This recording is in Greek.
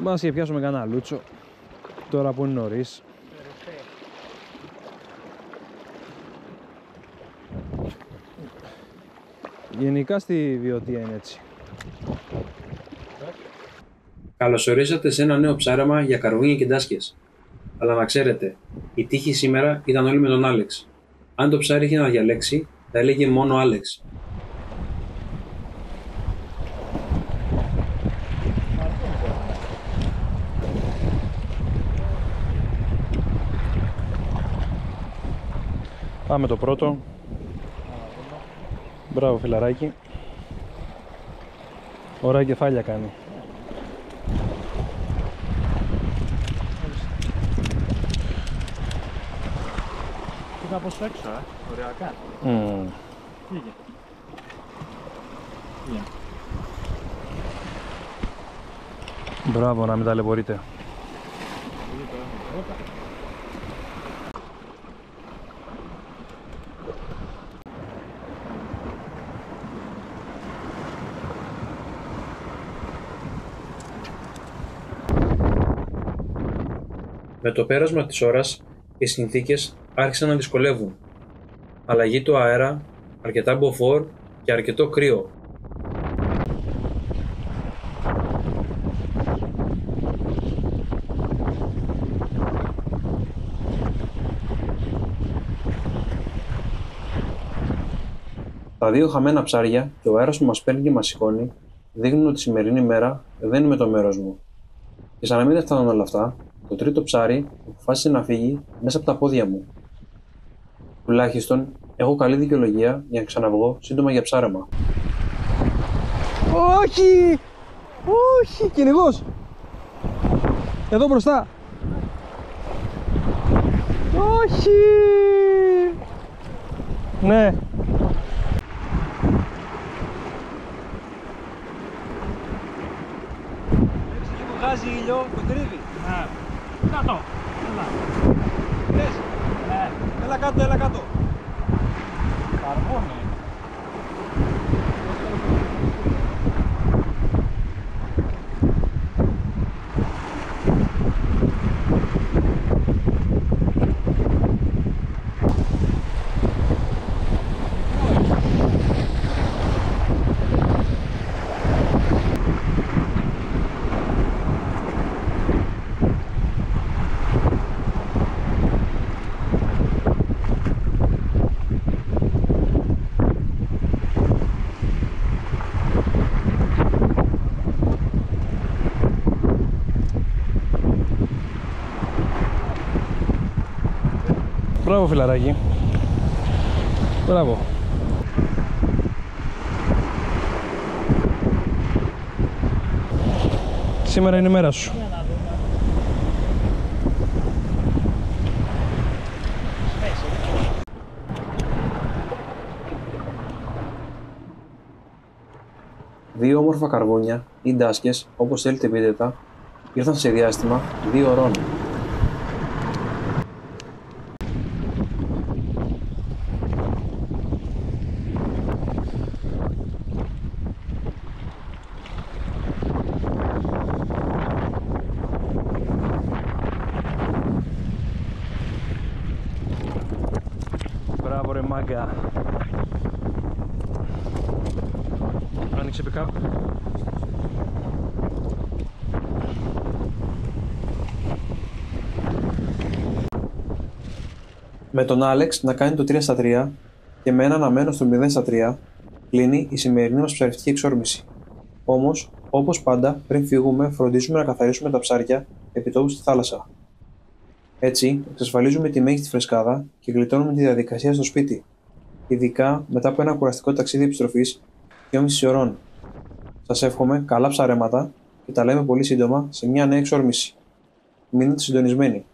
Μας και πιάσουμε κανένα λούτσο τώρα που είναι νωρίς. Γενικά στη Βιωτία είναι έτσι. Καλωσορίσατε σε ένα νέο ψάρεμα για καρβούνια και ντάσκες. Αλλά να ξέρετε, η τύχη σήμερα ήταν όλη με τον Άλεξ. Αν το ψάρι είχε να διαλέξει, θα έλεγε μόνο Άλεξ. Πάμε το πρώτο. Μπράβο φιλαράκι. Ωραία κεφάλια κάνει. Πήγα από στο έξω, ωριακά. Πήγε. Μπράβο, να μην ταλαιπωρείτε. Με το πέρασμα της ώρας, οι συνθήκες άρχισαν να δυσκολεύουν. Αλλαγή του αέρα, αρκετά μποφόρ και αρκετό κρύο. Τα δύο χαμένα ψάρια και ο αέρας που μας παίρνει και μας σηκώνει δείχνουν ότι η σημερινή μέρα δεν είναι το μέρος μου. Και σαν να μην έφταναν όλα αυτά, το τρίτο ψάρι αποφάσισε να φύγει μέσα από τα πόδια μου. Τουλάχιστον έχω καλή δικαιολογία για να ξαναβγώ σύντομα για ψάρεμα. Όχι! Όχι! Κυνηγός! Εδώ μπροστά! Όχι! Ναι! Βγάζει ήλιο, το κρύβει. Κάτω. Έλα. Λες. Έλα κάτω, έλα κάτω. Καρβούνι. Μπράβο φιλαράκι. Μπράβο. Σήμερα είναι η μέρα σου. Δύο όμορφα καρβούνια ή ντάσκες, όπως θέλετε πείτε τα, ήρθαν σε διάστημα 2 ωρών. Μπράβο ρε μάγκα. Άνοιξε pick-up. Με τον Άλεξ να κάνει το 3 στα 3 και με ένα να μένω στο 0 στα 3, κλείνει η σημερινή μας ψαριστική εξόρμηση. Όμως, όπως πάντα, πριν φύγουμε, φροντίζουμε να καθαρίσουμε τα ψάρια επιτόπου στη θάλασσα. Έτσι, εξασφαλίζουμε τη μέγιστη φρεσκάδα και γλιτώνουμε τη διαδικασία στο σπίτι, ειδικά μετά από ένα κουραστικό ταξίδι επιστροφής 2,5 ωρών. Σας εύχομαι καλά ψαρέματα και τα λέμε πολύ σύντομα σε μια νέα εξόρμηση. Μείνετε συντονισμένοι.